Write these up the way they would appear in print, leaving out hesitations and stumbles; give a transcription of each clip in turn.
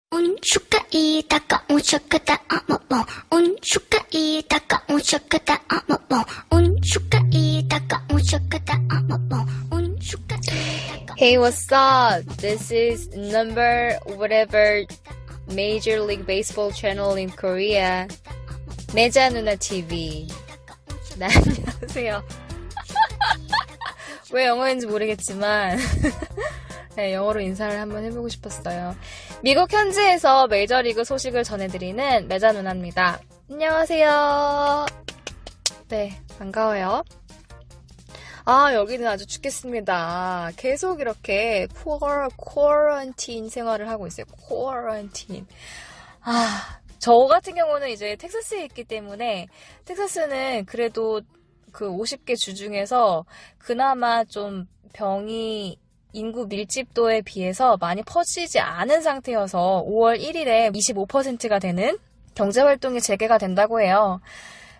운축가이다가 운축가다 아마봉 운축가이다가 운축가다 아마봉 운축가이다가 운축가다 아마봉 운축가이다가. Hey, what's up? This is number whatever Major League Baseball channel in Korea. 매자 누나 TV. 네, 안녕하세요. 왜 영어인지 모르겠지만 네, 영어로 인사를 한번 해보고 싶었어요. 미국 현지에서 메이저리그 소식을 전해드리는 매자 누나입니다. 안녕하세요. 네, 반가워요. 여기는 아주 춥겠습니다. 계속 이렇게 쿼런틴 생활을 하고 있어요. 쿼런틴. 저 같은 경우는 이제 텍사스에 있기 때문에 텍사스는 그래도 그 50개 주 중에서 그나마 좀 병이 인구 밀집도에 비해서 많이 퍼지지 않은 상태여서 5월 1일에 25%가 되는 경제활동이 재개가 된다고 해요.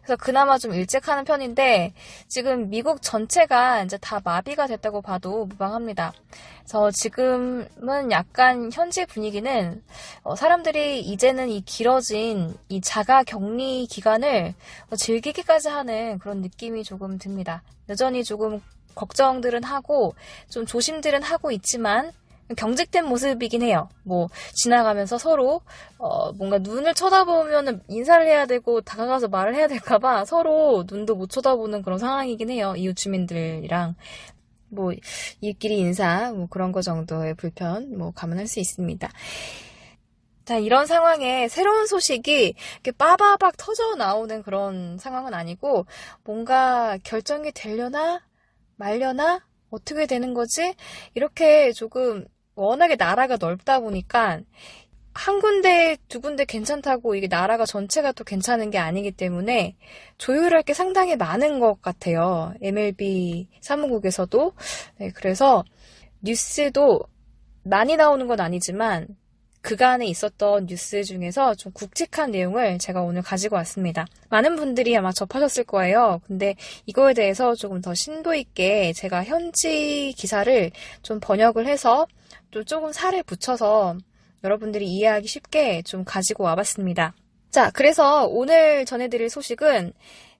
그래서 그나마 좀 일찍 하는 편인데 지금 미국 전체가 이제 다 마비가 됐다고 봐도 무방합니다. 그래서 지금은 약간 현지 분위기는 사람들이 이제는 이 길어진 이 자가 격리 기간을 즐기기까지 하는 그런 느낌이 조금 듭니다. 여전히 조금 걱정들은 하고 좀 조심들은 하고 있지만 경직된 모습이긴 해요. 뭐 지나가면서 서로 뭔가 눈을 쳐다보면 인사를 해야 되고 다가가서 말을 해야 될까봐 서로 눈도 못 쳐다보는 그런 상황이긴 해요. 이웃 주민들이랑 뭐 이웃끼리 인사 뭐 그런 거 정도의 불편 뭐 감안할 수 있습니다. 자, 이런 상황에 새로운 소식이 이렇게 빠바박 터져 나오는 그런 상황은 아니고 뭔가 결정이 되려나 말려나 어떻게 되는 거지? 이렇게 조금 워낙에 나라가 넓다 보니까 한 군데 두 군데 괜찮다고 이게 나라가 전체가 또 괜찮은 게 아니기 때문에 조율할 게 상당히 많은 것 같아요. MLB 사무국에서도. 네, 그래서 뉴스도 많이 나오는 건 아니지만 그간에 있었던 뉴스 중에서 좀 굵직한 내용을 제가 오늘 가지고 왔습니다. 많은 분들이 아마 접하셨을 거예요. 근데 이거에 대해서 조금 더 심도 있게 제가 현지 기사를 좀 번역을 해서 또 조금 살을 붙여서 여러분들이 이해하기 쉽게 좀 가지고 와봤습니다. 자, 그래서 오늘 전해드릴 소식은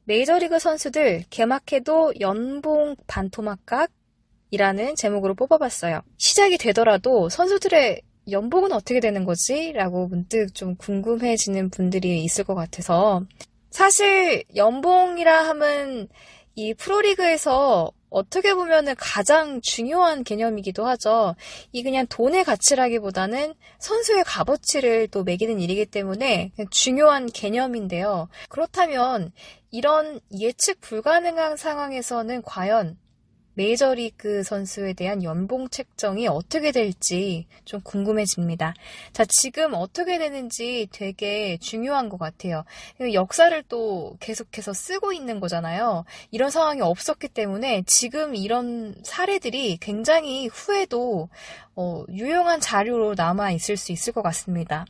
메이저리그 선수들 개막해도 연봉 반토막각이라는 제목으로 뽑아봤어요. 시작이 되더라도 선수들의 연봉은 어떻게 되는 거지? 라고 문득 좀 궁금해지는 분들이 있을 것 같아서 사실 연봉이라 하면 이 프로리그에서 어떻게 보면은 가장 중요한 개념이기도 하죠. 이 그냥 돈의 가치라기보다는 선수의 값어치를 또 매기는 일이기 때문에 중요한 개념인데요. 그렇다면 이런 예측 불가능한 상황에서는 과연 메이저리그 선수에 대한 연봉 책정이 어떻게 될지 좀 궁금해집니다. 자, 지금 어떻게 되는지 되게 중요한 것 같아요. 역사를 또 계속해서 쓰고 있는 거잖아요. 이런 상황이 없었기 때문에 지금 이런 사례들이 굉장히 후에도 유용한 자료로 남아 있을 수 있을 것 같습니다.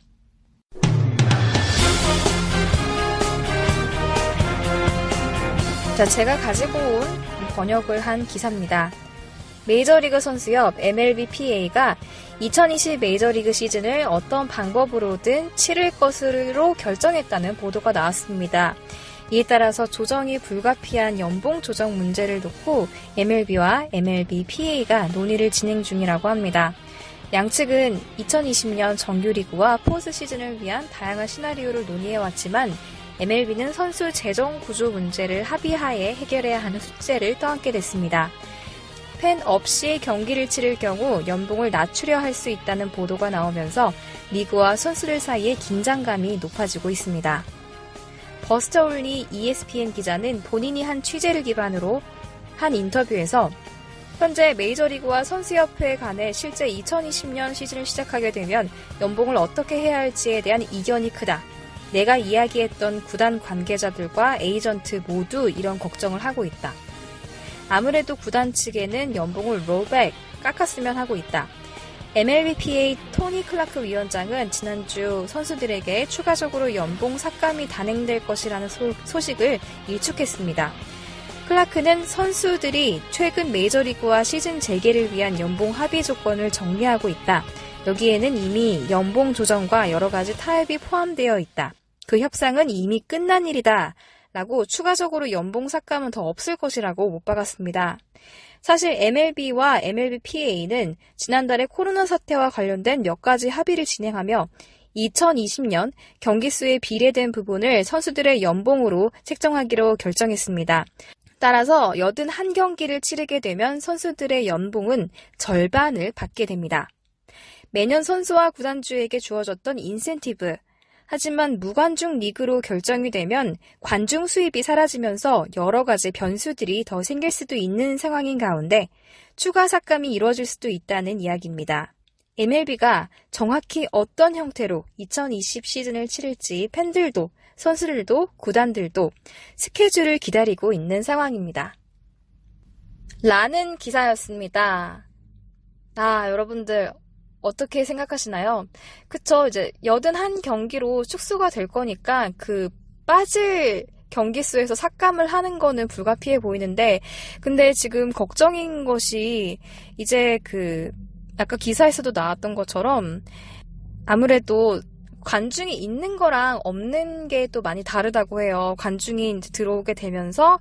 자, 제가 가지고 온 번역을 한 기사입니다. 메이저리그 선수협 MLBPA가 2020 메이저리그 시즌을 어떤 방법으로든 치를 것으로 결정했다는 보도가 나왔습니다. 이에 따라서 조정이 불가피한 연봉 조정 문제를 놓고 MLB와 MLBPA가 논의를 진행 중이라고 합니다. 양측은 2020년 정규리그와 포스트 시즌을 위한 다양한 시나리오를 논의해왔지만 MLB는 선수 재정 구조 문제를 합의하에 해결해야 하는 숙제를 떠안게 됐습니다. 팬 없이 경기를 치를 경우 연봉을 낮추려 할 수 있다는 보도가 나오면서 리그와 선수들 사이의 긴장감이 높아지고 있습니다. 버스터 올리 ESPN 기자는 본인이 한 취재를 기반으로 한 인터뷰에서 현재 메이저리그와 선수협회 간에 실제 2020년 시즌을 시작하게 되면 연봉을 어떻게 해야 할지에 대한 이견이 크다. 내가 이야기했던 구단 관계자들과 에이전트 모두 이런 걱정을 하고 있다. 아무래도 구단 측에는 연봉을 롤백, 깎았으면 하고 있다. MLBPA 토니 클라크 위원장은 지난주 선수들에게 추가적으로 연봉 삭감이 단행될 것이라는 소식을 일축했습니다. 클라크는 선수들이 최근 메이저리그와 시즌 재개를 위한 연봉 합의 조건을 정리하고 있다. 여기에는 이미 연봉 조정과 여러 가지 타협이 포함되어 있다. 그 협상은 이미 끝난 일이다. 라고 추가적으로 연봉 삭감은 더 없을 것이라고 못 박았습니다. 사실 MLB와 MLBPA는 지난달에 코로나 사태와 관련된 몇 가지 합의를 진행하며 2020년 경기 수에 비례된 부분을 선수들의 연봉으로 책정하기로 결정했습니다. 따라서 81경기를 치르게 되면 선수들의 연봉은 절반을 받게 됩니다. 매년 선수와 구단주에게 주어졌던 인센티브, 하지만 무관중 리그로 결정이 되면 관중 수입이 사라지면서 여러 가지 변수들이 더 생길 수도 있는 상황인 가운데 추가 삭감이 이루어질 수도 있다는 이야기입니다. MLB가 정확히 어떤 형태로 2020 시즌을 치를지 팬들도 선수들도 구단들도 스케줄을 기다리고 있는 상황입니다. 라는 기사였습니다. 여러분들 어떻게 생각하시나요? 그쵸, 이제 81경기로 축소가 될 거니까 그 빠질 경기 수에서 삭감을 하는 거는 불가피해 보이는데, 근데 지금 걱정인 것이 이제 아까 기사에서도 나왔던 것처럼 아무래도 관중이 있는 거랑 없는 게 또 많이 다르다고 해요. 관중이 이제 들어오게 되면서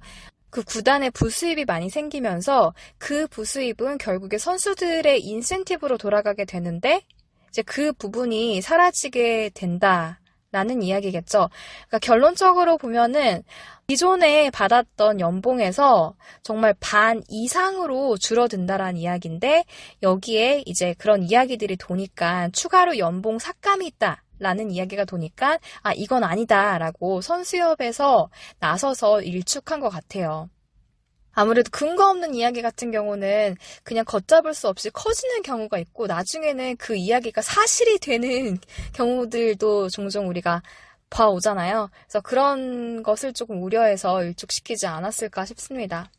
그 구단의 부수입이 많이 생기면서 그 부수입은 결국에 선수들의 인센티브로 돌아가게 되는데 이제 그 부분이 사라지게 된다라는 이야기겠죠. 그러니까 결론적으로 보면은 기존에 받았던 연봉에서 정말 반 이상으로 줄어든다라는 이야기인데 여기에 이제 그런 이야기들이 도니까 추가로 연봉 삭감이 있다. 라는 이야기가 도니까 이건 아니다라고 선수협에서 나서서 일축한 것 같아요. 아무래도 근거 없는 이야기 같은 경우는 그냥 걷잡을 수 없이 커지는 경우가 있고 나중에는 그 이야기가 사실이 되는 경우들도 종종 우리가 봐오잖아요. 그래서 그런 것을 조금 우려해서 일축시키지 않았을까 싶습니다.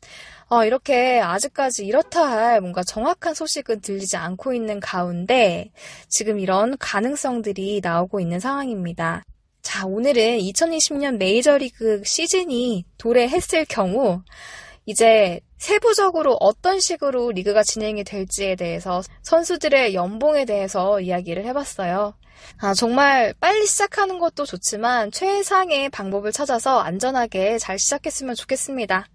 이렇게 아직까지 이렇다 할 뭔가 정확한 소식은 들리지 않고 있는 가운데 지금 이런 가능성들이 나오고 있는 상황입니다. 자, 오늘은 2020년 메이저리그 시즌이 도래했을 경우 이제 세부적으로 어떤 식으로 리그가 진행이 될지에 대해서 선수들의 연봉에 대해서 이야기를 해봤어요. 정말 빨리 시작하는 것도 좋지만 최상의 방법을 찾아서 안전하게 잘 시작했으면 좋겠습니다.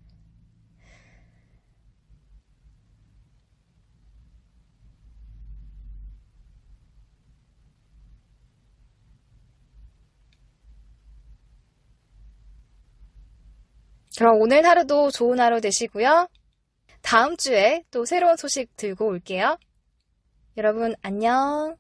그럼 오늘 하루도 좋은 하루 되시고요. 다음 주에 또 새로운 소식 들고 올게요. 여러분 안녕.